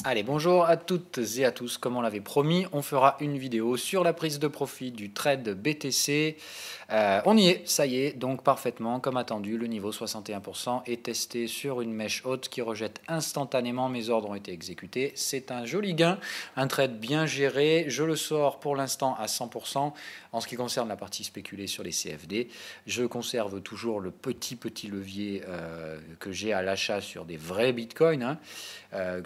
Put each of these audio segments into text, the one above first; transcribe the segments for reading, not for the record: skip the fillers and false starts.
Allez, bonjour à toutes et à tous. Comme on l'avait promis, on fera une vidéo sur la prise de profit du trade BTC. On y est, ça y est, donc parfaitement, comme attendu, le niveau 61% est testé sur une mèche haute qui rejette instantanément. Mes ordres ont été exécutés. C'est un joli gain, un trade bien géré. Je le sors pour l'instant à 100%. En ce qui concerne la partie spéculée sur les CFD, je conserve toujours le petit levier que j'ai à l'achat sur des vrais bitcoins,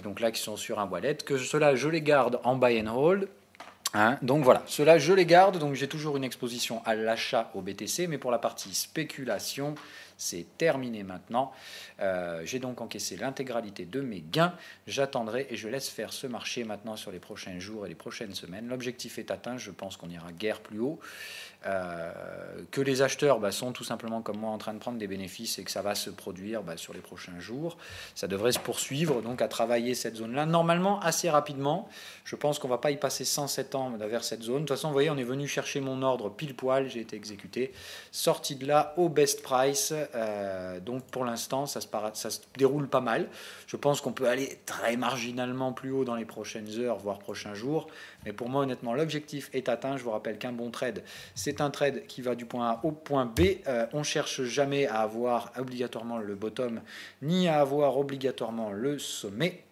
donc là qui sont sur un wallet, que cela je les garde en buy and hold. Donc voilà, cela je les garde, donc j'ai toujours une exposition à l'achat au BTC, mais pour la partie spéculation, c'est terminé maintenant. J'ai donc encaissé l'intégralité de mes gains, j'attendrai et je laisse faire ce marché maintenant sur les prochains jours et les prochaines semaines. L'objectif est atteint, je pense qu'on ira guère plus haut. Que les acheteurs sont tout simplement comme moi en train de prendre des bénéfices et que ça va se produire sur les prochains jours. Ça devrait se poursuivre, donc à travailler cette zone-là, normalement assez rapidement. Je pense qu'on ne va pas y passer 107 ans vers cette zone. De toute façon, vous voyez, on est venu chercher mon ordre pile poil, j'ai été exécuté, sorti de là au best price. Donc pour l'instant, ça se déroule pas mal. Je pense qu'on peut aller très marginalement plus haut dans les prochaines heures, voire prochains jours. Mais pour moi, honnêtement, l'objectif est atteint. Je vous rappelle qu'un bon trade, c'est un trade qui va du point A au point B. On ne cherche jamais à avoir obligatoirement le bottom, ni à avoir obligatoirement le sommet.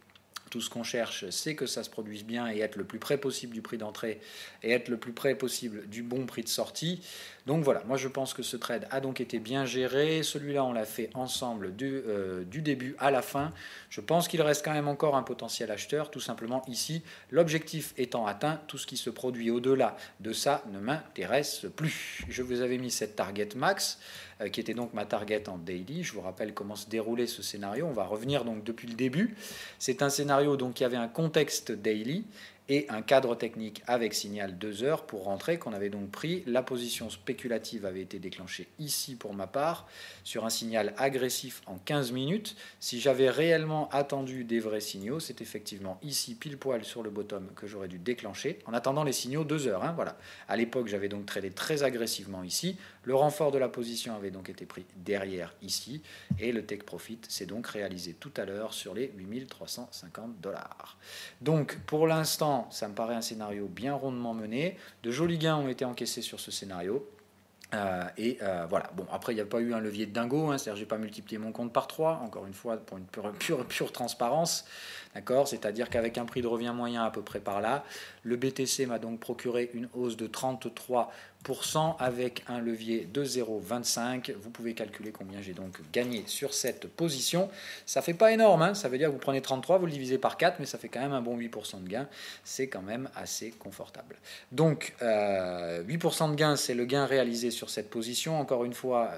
Tout ce qu'on cherche, c'est que ça se produise bien et être le plus près possible du prix d'entrée et être le plus près possible du bon prix de sortie. Donc voilà, moi je pense que ce trade a donc été bien géré. Celui-là, on l'a fait ensemble du début à la fin. Je pense qu'il reste quand même encore un potentiel acheteur. Tout simplement ici, l'objectif étant atteint, tout ce qui se produit au-delà de ça ne m'intéresse plus. Je vous avais mis cette target max qui était donc ma target en daily. Je vous rappelle comment se déroulait ce scénario. On va revenir donc depuis le début. C'est un scénario donc qui avait un contexte daily et un cadre technique avec signal 2 heures pour rentrer qu'on avait donc pris. La position spéculative avait été déclenchée ici pour ma part sur un signal agressif en 15 minutes. Si j'avais réellement attendu des vrais signaux, c'est effectivement ici pile poil sur le bottom que j'aurais dû déclencher en attendant les signaux 2 heures. Voilà. À l'époque, j'avais donc tradé très agressivement ici. Le renfort de la position avait donc été pris derrière ici et le take profit s'est donc réalisé tout à l'heure sur les 8350 $. Donc pour l'instant, ça me paraît un scénario bien rondement mené. De jolis gains ont été encaissés sur ce scénario. Voilà. Bon, après, il n'y a pas eu un levier de dingo, c'est-à-dire que je n'ai pas multiplié mon compte par 3, encore une fois, pour une pure transparence. D'accord. C'est-à-dire qu'avec un prix de revient moyen à peu près par là, le BTC m'a donc procuré une hausse de 33% avec un levier de 0,25. Vous pouvez calculer combien j'ai donc gagné sur cette position. Ça ne fait pas énorme, ça veut dire que vous prenez 33, vous le divisez par 4, mais ça fait quand même un bon 8% de gain. C'est quand même assez confortable. Donc, 8% de gain, c'est le gain réalisé sur cette position. Encore une fois,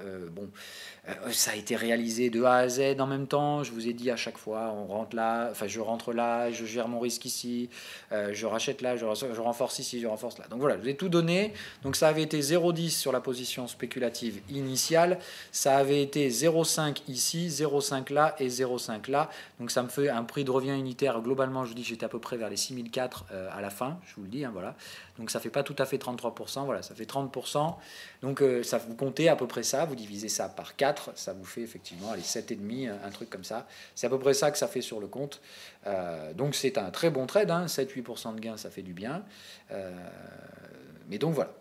ça a été réalisé de A à Z en même temps. Je vous ai dit à chaque fois, on rentre là, enfin je rentre là, je gère mon risque ici, je rachète là, je renforce ici, je renforce là. Donc voilà, je vous ai tout donné. Donc ça avait été 0,10 sur la position spéculative initiale, ça avait été 0,5 ici, 0,5 là et 0,5 là. Donc ça me fait un prix de revient unitaire. Globalement, je vous dis que j'étais à peu près vers les 6004 à la fin, je vous le dis, voilà. Donc ça ne fait pas tout à fait 33%, voilà, ça fait 30%. Donc ça vous comptez à peu près ça, vous divisez ça par 4, ça vous fait effectivement allez, 7,5, un truc comme ça. C'est à peu près ça que ça fait sur le compte. Donc c'est un très bon trade, 7-8% de gain, ça fait du bien. Mais donc voilà,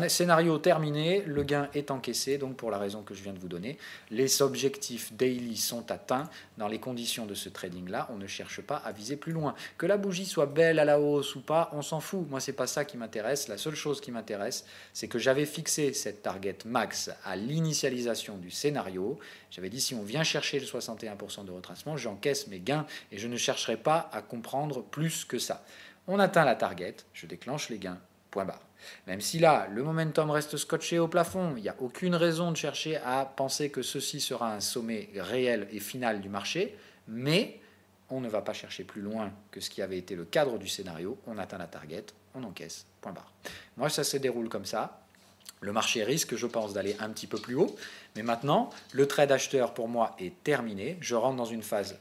scénario terminé, le gain est encaissé, donc pour la raison que je viens de vous donner. Les objectifs daily sont atteints. Dans les conditions de ce trading-là, on ne cherche pas à viser plus loin. Que la bougie soit belle à la hausse ou pas, on s'en fout. Moi, c'est pas ça qui m'intéresse. La seule chose qui m'intéresse, c'est que j'avais fixé cette target max à l'initialisation du scénario. J'avais dit, si on vient chercher le 61% de retracement, j'encaisse mes gains et je ne chercherai pas à comprendre plus que ça. On atteint la target, je déclenche les gains, point barre. Même si là, le momentum reste scotché au plafond, il n'y a aucune raison de chercher à penser que ceci sera un sommet réel et final du marché, mais on ne va pas chercher plus loin que ce qui avait été le cadre du scénario. On atteint la target, on encaisse, point barre. Moi, ça se déroule comme ça. Le marché risque, je pense, d'aller un petit peu plus haut. Mais maintenant, le trade acheteur, pour moi, est terminé. Je rentre dans une phase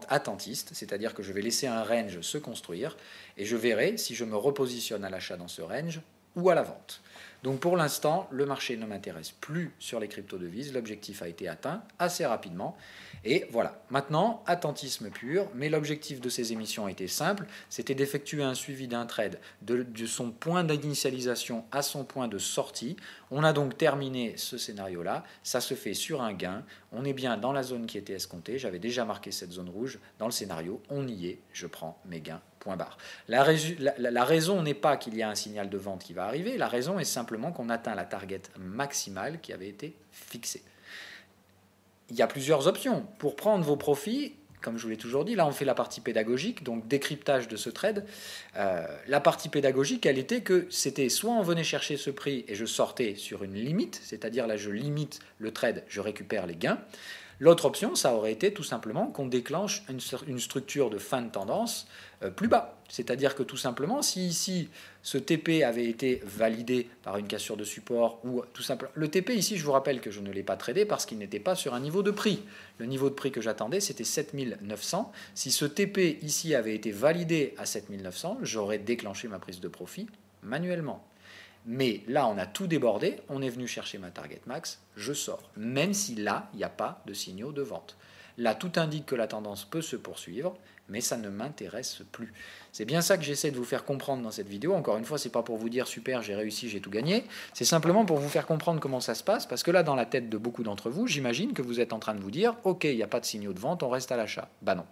attentiste, c'est-à-dire que je vais laisser un range se construire et je verrai si je me repositionne à l'achat dans ce range ou à la vente. Donc pour l'instant, le marché ne m'intéresse plus sur les crypto-devises. L'objectif a été atteint assez rapidement. Et voilà, maintenant, attentisme pur, mais l'objectif de ces émissions était simple, c'était d'effectuer un suivi d'un trade de son point d'initialisation à son point de sortie. On a donc terminé ce scénario-là, ça se fait sur un gain, on est bien dans la zone qui était escomptée, j'avais déjà marqué cette zone rouge dans le scénario, on y est, je prends mes gains. Point barre. La raison n'est pas qu'il y a un signal de vente qui va arriver, la raison est simplement qu'on atteint la target maximale qui avait été fixée. Il y a plusieurs options. Pour prendre vos profits, comme je vous l'ai toujours dit, là on fait la partie pédagogique, donc décryptage de ce trade. La partie pédagogique, elle était que c'était soit on venait chercher ce prix et je sortais sur une limite, c'est-à-dire là je limite le trade, je récupère les gains. L'autre option, ça aurait été tout simplement qu'on déclenche une structure de fin de tendance plus bas. C'est-à-dire que tout simplement, si ici, ce TP avait été validé par une cassure de support, ou tout simplement... Le TP ici, je vous rappelle que je ne l'ai pas tradé parce qu'il n'était pas sur un niveau de prix. Le niveau de prix que j'attendais, c'était 7900. Si ce TP ici avait été validé à 7900, j'aurais déclenché ma prise de profit manuellement. Mais là, on a tout débordé, on est venu chercher ma target max, je sors. Même si là, il n'y a pas de signaux de vente. Là, tout indique que la tendance peut se poursuivre, mais ça ne m'intéresse plus. C'est bien ça que j'essaie de vous faire comprendre dans cette vidéo. Encore une fois, ce n'est pas pour vous dire super, j'ai réussi, j'ai tout gagné. C'est simplement pour vous faire comprendre comment ça se passe, parce que là, dans la tête de beaucoup d'entre vous, j'imagine que vous êtes en train de vous dire « Ok, il n'y a pas de signaux de vente, on reste à l'achat. » Bah non.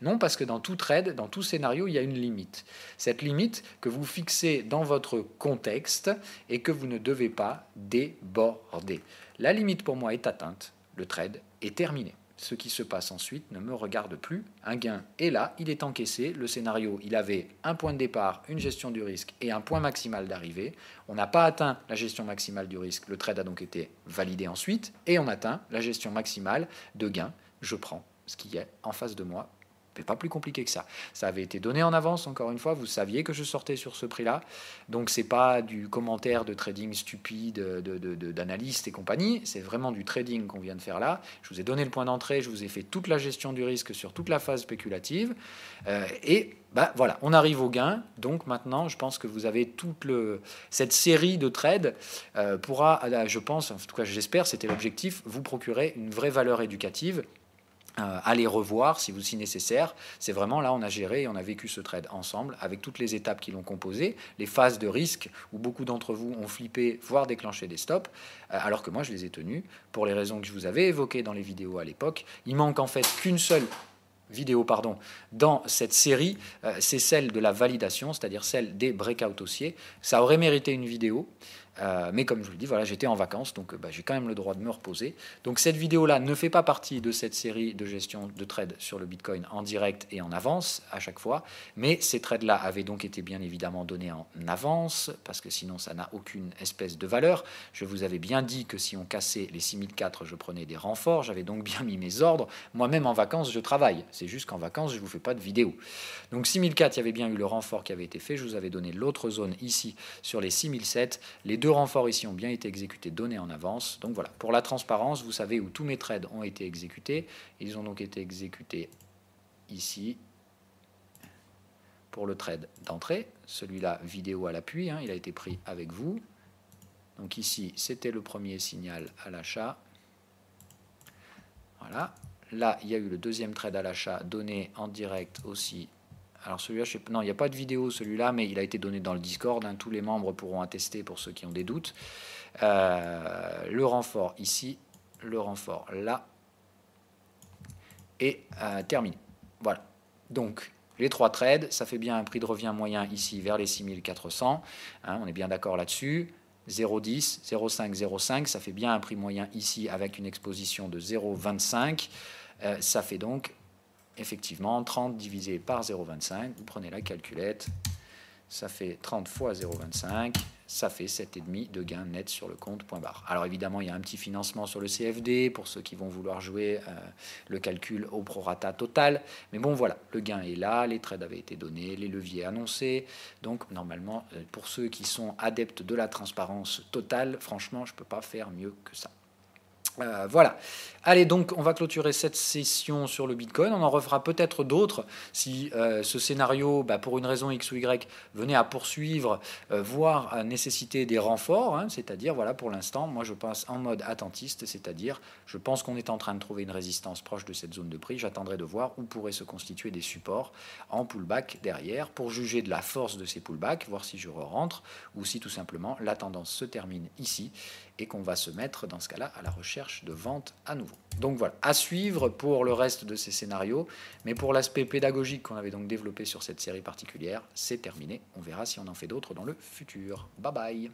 Non, parce que dans tout trade, dans tout scénario, il y a une limite. Cette limite que vous fixez dans votre contexte et que vous ne devez pas déborder. La limite pour moi est atteinte, le trade est terminé. Ce qui se passe ensuite ne me regarde plus. Un gain est là, il est encaissé. Le scénario, il avait un point de départ, une gestion du risque et un point maximal d'arrivée. On n'a pas atteint la gestion maximale du risque. Le trade a donc été validé ensuite. Et on atteint la gestion maximale de gain. Je prends ce qui est en face de moi. C'est pas plus compliqué que ça. Ça avait été donné en avance, encore une fois, vous saviez que je sortais sur ce prix-là. Donc c'est pas du commentaire de trading stupide, d'analyste et compagnie, c'est vraiment du trading qu'on vient de faire là. Je vous ai donné le point d'entrée, je vous ai fait toute la gestion du risque sur toute la phase spéculative. Et voilà, on arrive au gain. Donc maintenant, je pense que vous avez cette série de trades pourra, je pense, en tout cas j'espère, c'était l'objectif, vous procurer une vraie valeur éducative. Allez revoir si nécessaire. C'est vraiment là, on a géré et on a vécu ce trade ensemble avec toutes les étapes qui l'ont composé, les phases de risque où beaucoup d'entre vous ont flippé, voire déclenché des stops, alors que moi je les ai tenus pour les raisons que je vous avais évoquées dans les vidéos à l'époque. Il manque en fait qu'une seule vidéo dans cette série, c'est celle de la validation, c'est-à-dire celle des breakout haussiers. Ça aurait mérité une vidéo. Mais comme je vous le dis, voilà, j'étais en vacances, donc j'ai quand même le droit de me reposer. Donc cette vidéo-là ne fait pas partie de cette série de gestion de trade sur le Bitcoin en direct et en avance à chaque fois, mais ces trades-là avaient donc été bien évidemment donnés en avance, parce que sinon ça n'a aucune espèce de valeur. Je vous avais bien dit que si on cassait les 6004, je prenais des renforts, j'avais donc bien mis mes ordres. Moi-même en vacances, je travaille, c'est juste qu'en vacances, je ne vous fais pas de vidéo. Donc 6004, il y avait bien eu le renfort qui avait été fait, je vous avais donné l'autre zone ici sur les 6007, les deux renforts ici ont bien été exécutés, donnés en avance. Donc voilà, pour la transparence, vous savez où tous mes trades ont été exécutés. Ils ont donc été exécutés ici pour le trade d'entrée. Celui-là, vidéo à l'appui, il a été pris avec vous. Donc ici, c'était le premier signal à l'achat. Voilà. Là, il y a eu le deuxième trade à l'achat donné en direct aussi. Alors celui-là, non, il n'y a pas de vidéo celui-là, mais il a été donné dans le Discord. Tous les membres pourront attester pour ceux qui ont des doutes. Le renfort ici, le renfort là, et terminé. Voilà. Donc les trois trades, ça fait bien un prix de revient moyen ici vers les 6400. On est bien d'accord là-dessus. 0,10, 0,5, 0,5, ça fait bien un prix moyen ici avec une exposition de 0,25. Ça fait donc effectivement 30 divisé par 0,25, vous prenez la calculette, ça fait 30 fois 0,25, ça fait 7,5 de gain net sur le compte, point barre. Alors évidemment, il y a un petit financement sur le CFD pour ceux qui vont vouloir jouer le calcul au prorata total. Mais bon, voilà, le gain est là, les trades avaient été donnés, les leviers annoncés. Donc normalement, pour ceux qui sont adeptes de la transparence totale, franchement, je ne peux pas faire mieux que ça. Voilà. Allez, donc on va clôturer cette session sur le Bitcoin. On en refera peut-être d'autres si ce scénario, pour une raison X ou Y, venait à poursuivre, voire à nécessiter des renforts. Hein, c'est-à-dire, voilà, pour l'instant, moi je pense en mode attentiste, c'est-à-dire, je pense qu'on est en train de trouver une résistance proche de cette zone de prix. J'attendrai de voir où pourraient se constituer des supports en pullback derrière pour juger de la force de ces pullbacks, voir si je rentre ou si tout simplement la tendance se termine ici et qu'on va se mettre dans ce cas-là à la recherche de vente à nouveau. Donc voilà, à suivre pour le reste de ces scénarios, mais pour l'aspect pédagogique qu'on avait donc développé sur cette série particulière, c'est terminé. On verra si on en fait d'autres dans le futur. Bye bye.